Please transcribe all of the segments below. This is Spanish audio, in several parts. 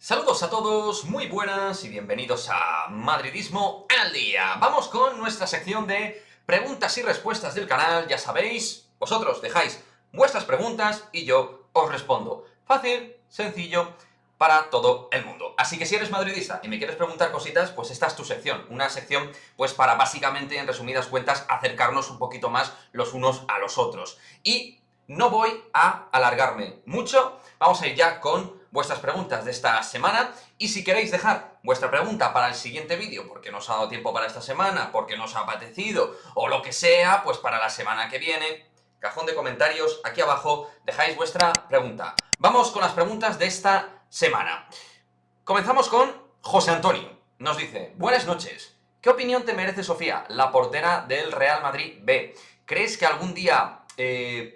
Saludos a todos, muy buenas y bienvenidos a Madridismo al Día. Vamos con nuestra sección de preguntas y respuestas del canal. Ya sabéis, vosotros dejáis vuestras preguntas y yo os respondo. Fácil, sencillo, para todo el mundo. Así que si eres madridista y me quieres preguntar cositas, pues esta es tu sección. Una sección, pues para básicamente, en resumidas cuentas, acercarnos un poquito más los unos a los otros. Y no voy a alargarme mucho, vamos a ir ya con vuestras preguntas de esta semana, y si queréis dejar vuestra pregunta para el siguiente vídeo, porque no os ha dado tiempo para esta semana, porque no os ha apetecido, o lo que sea, pues para la semana que viene, cajón de comentarios, aquí abajo, dejáis vuestra pregunta. Vamos con las preguntas de esta semana. Comenzamos con José Antonio. Nos dice, buenas noches. ¿Qué opinión te merece Sofía, la portera del Real Madrid B? ¿Crees que algún día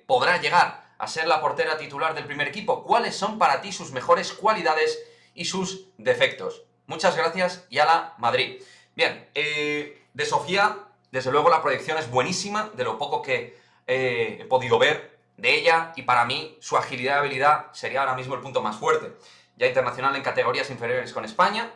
podrá llegar a ser la portera titular del primer equipo? ¿Cuáles son para ti sus mejores cualidades y sus defectos? Muchas gracias y a la Madrid. Bien, de Sofía, desde luego la proyección es buenísima, de lo poco que he podido ver de ella, y para mí su agilidad y habilidad sería ahora mismo el punto más fuerte. Ya internacional en categorías inferiores con España.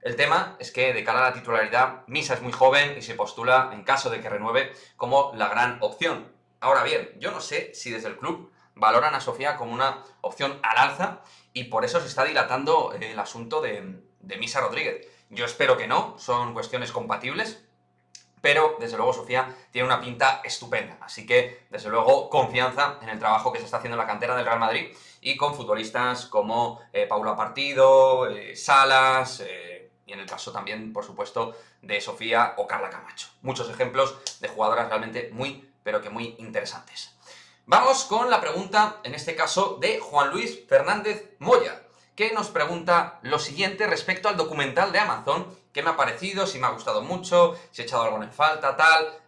El tema es que de cara a la titularidad, Misa es muy joven y se postula, en caso de que renueve, como la gran opción. Ahora bien, yo no sé si desde el club valoran a Sofía como una opción al alza y por eso se está dilatando el asunto de Misa Rodríguez. Yo espero que no, son cuestiones compatibles, pero desde luego Sofía tiene una pinta estupenda, así que desde luego confianza en el trabajo que se está haciendo en la cantera del Real Madrid y con futbolistas como Paula Partido, Salas, y en el caso también, por supuesto, de Sofía o Carla Camacho. Muchos ejemplos de jugadoras realmente muy, pero que muy interesantes. Vamos con la pregunta, en este caso, de Juan Luis Fernández Moya, que nos pregunta lo siguiente respecto al documental de Amazon. ¿Qué me ha parecido? Si me ha gustado mucho, si he echado algo en falta, tal.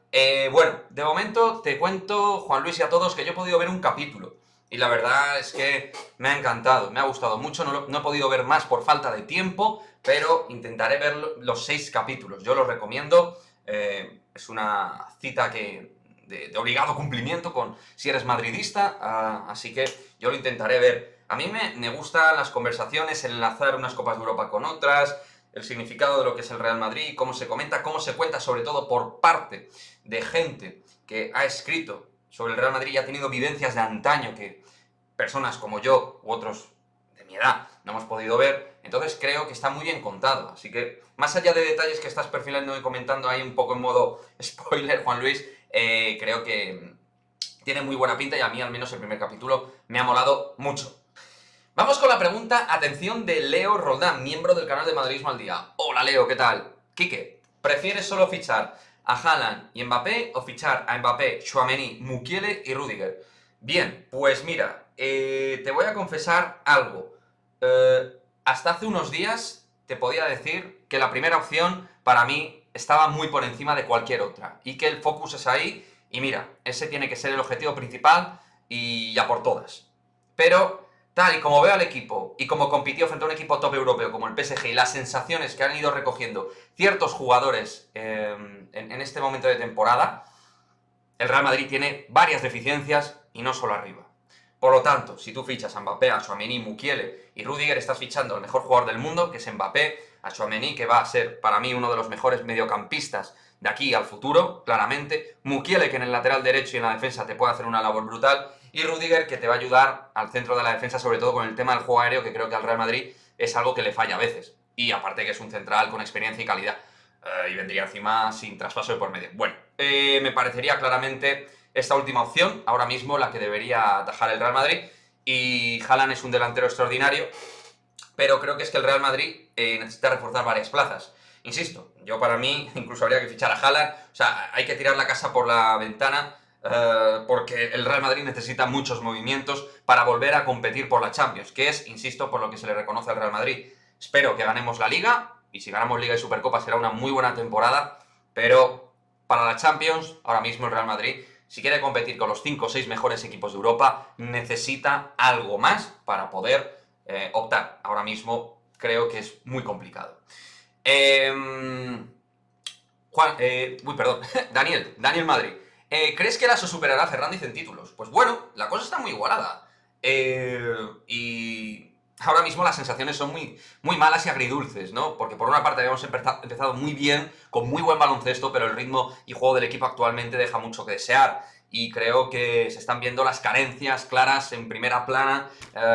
Bueno, de momento te cuento, Juan Luis y a todos, que yo he podido ver un capítulo. Y la verdad es que me ha encantado, me ha gustado mucho. No he podido ver más por falta de tiempo, pero intentaré ver los 6 capítulos. Yo los recomiendo. Es una cita de obligado cumplimiento si eres madridista, así que yo lo intentaré ver. A mí me gustan las conversaciones, el enlazar unas Copas de Europa con otras, el significado de lo que es el Real Madrid, cómo se comenta, cómo se cuenta, sobre todo por parte de gente que ha escrito sobre el Real Madrid y ha tenido vivencias de antaño que personas como yo u otros de mi edad no hemos podido ver. Entonces creo que está muy bien contado. Así que, más allá de detalles que estás perfilando y comentando ahí un poco en modo spoiler, Juan Luis, creo que tiene muy buena pinta y a mí al menos el primer capítulo me ha molado mucho. Vamos con la pregunta, atención, de Leo Roldán, miembro del canal de Madridismo al Día. Hola Leo, ¿qué tal? Quique, ¿prefieres solo fichar a Haaland y Mbappé o fichar a Mbappé, Tchouaméni, Mukiele y Rüdiger? Bien, pues mira, te voy a confesar algo. Hasta hace unos días te podía decir que la primera opción para mí estaba muy por encima de cualquier otra y que el focus es ahí y mira, ese tiene que ser el objetivo principal y ya por todas. Pero tal y como veo al equipo y como compitió frente a un equipo top europeo como el PSG y las sensaciones que han ido recogiendo ciertos jugadores en este momento de temporada, el Real Madrid tiene varias deficiencias y no solo arriba. Por lo tanto, si tú fichas a Mbappé, a Tchouaméni, Mukiele y Rüdiger, estás fichando al mejor jugador del mundo, que es Mbappé, a Tchouaméni, que va a ser para mí uno de los mejores mediocampistas de aquí al futuro, claramente, Mukiele, que en el lateral derecho y en la defensa te puede hacer una labor brutal, y Rüdiger, que te va a ayudar al centro de la defensa, sobre todo con el tema del juego aéreo, que creo que al Real Madrid es algo que le falla a veces. Y aparte que es un central con experiencia y calidad. Y vendría encima sin traspaso de por medio. Bueno, me parecería claramente esta última opción, ahora mismo la que debería atajar el Real Madrid, y Haaland es un delantero extraordinario, pero creo que es que el Real Madrid necesita reforzar varias plazas. Insisto, yo para mí incluso habría que fichar a Haaland, o sea, hay que tirar la casa por la ventana, porque el Real Madrid necesita muchos movimientos para volver a competir por la Champions, que es, insisto, por lo que se le reconoce al Real Madrid. Espero que ganemos la Liga, y si ganamos Liga y Supercopa será una muy buena temporada, pero para la Champions, ahora mismo el Real Madrid, si quiere competir con los 5 o 6 mejores equipos de Europa, necesita algo más para poder optar. Ahora mismo creo que es muy complicado. Perdón, Daniel Madrid. ¿Crees que Lasso superará a Fernández en títulos? Pues bueno, la cosa está muy igualada. Y ahora mismo las sensaciones son muy malas y agridulces, ¿no? Porque por una parte habíamos empezado muy bien, con muy buen baloncesto, pero el ritmo y juego del equipo actualmente deja mucho que desear. Y creo que se están viendo las carencias claras en primera plana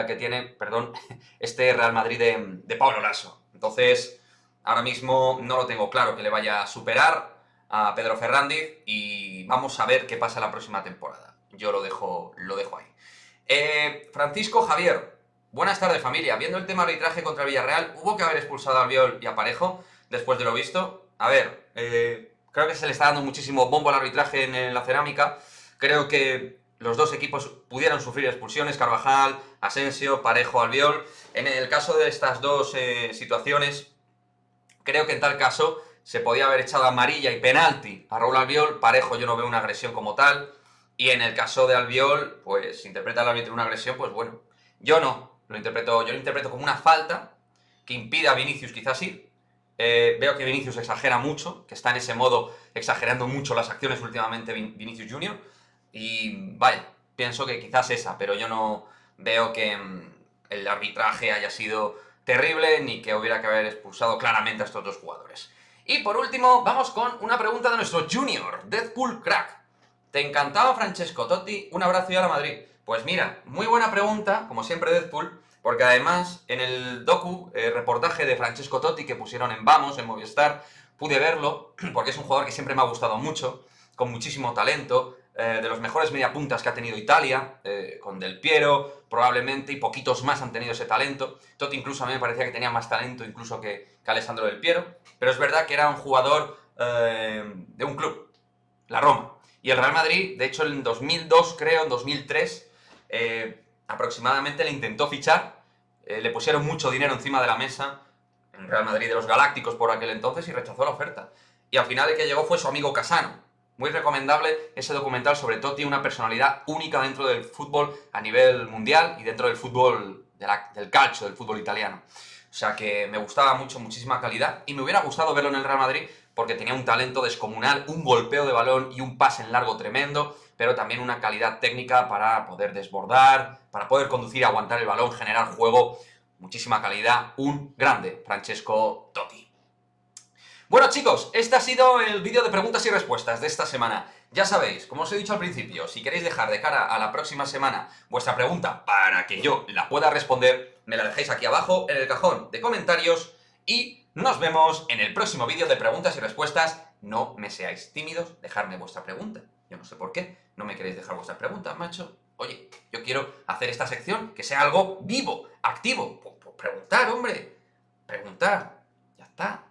que tiene, perdón, este Real Madrid de Pablo Laso. Entonces, ahora mismo no lo tengo claro que le vaya a superar a Pedro Fernández y vamos a ver qué pasa la próxima temporada. Yo lo dejo ahí. Francisco Javier, buenas tardes familia. Viendo el tema arbitraje contra Villarreal, ¿hubo que haber expulsado a Albiol y a Parejo después de lo visto? A ver, creo que se le está dando muchísimo bombo al arbitraje en la cerámica. Creo que los dos equipos pudieron sufrir expulsiones, Carvajal, Asensio, Parejo, Albiol. En el caso de estas dos situaciones, creo que en tal caso se podía haber echado amarilla y penalti a Raúl Albiol. Parejo yo no veo una agresión como tal. Y en el caso de Albiol, pues interpreta el árbitro una agresión, pues bueno, yo no. Yo lo interpreto como una falta que impide a Vinicius quizás ir. Veo que Vinicius exagera mucho, que está en ese modo exagerando mucho las acciones últimamente Vinicius Junior. Y vaya, pienso que quizás esa, pero yo no veo que el arbitraje haya sido terrible ni que hubiera que haber expulsado claramente a estos dos jugadores. Y por último, vamos con una pregunta de nuestro Junior, Deadpool Crack. ¿Te encantaba Francesco Totti? Un abrazo y a la Madrid. Pues mira, muy buena pregunta, como siempre Deadpool, porque además en el reportaje de Francesco Totti que pusieron en Vamos, en Movistar, pude verlo, porque es un jugador que siempre me ha gustado mucho, con muchísimo talento, de los mejores mediapuntas que ha tenido Italia, con Del Piero, probablemente, y poquitos más han tenido ese talento. Totti incluso a mí me parecía que tenía más talento incluso que Alessandro Del Piero, pero es verdad que era un jugador de un club, la Roma. Y el Real Madrid, de hecho en 2002, creo, en 2003, aproximadamente le intentó fichar, le pusieron mucho dinero encima de la mesa, en Real Madrid de los Galácticos por aquel entonces, y rechazó la oferta. Y al final el que llegó fue su amigo Casano. Muy recomendable ese documental sobre Totti, una personalidad única dentro del fútbol a nivel mundial y dentro del fútbol, del calcio, del fútbol italiano. O sea que me gustaba mucho, muchísima calidad, y me hubiera gustado verlo en el Real Madrid porque tenía un talento descomunal, un golpeo de balón y un pase en largo tremendo, pero también una calidad técnica para poder desbordar, para poder conducir, aguantar el balón, generar juego, muchísima calidad, un grande, Francesco Totti. Bueno chicos, este ha sido el vídeo de preguntas y respuestas de esta semana. Ya sabéis, como os he dicho al principio, si queréis dejar de cara a la próxima semana vuestra pregunta para que yo la pueda responder, me la dejáis aquí abajo en el cajón de comentarios y nos vemos en el próximo vídeo de preguntas y respuestas. No me seáis tímidos, dejadme vuestra pregunta. Yo no sé por qué no me queréis dejar vuestra pregunta, macho. Oye, yo quiero hacer esta sección que sea algo vivo, activo. Pues preguntar, hombre. Preguntar. Ya está.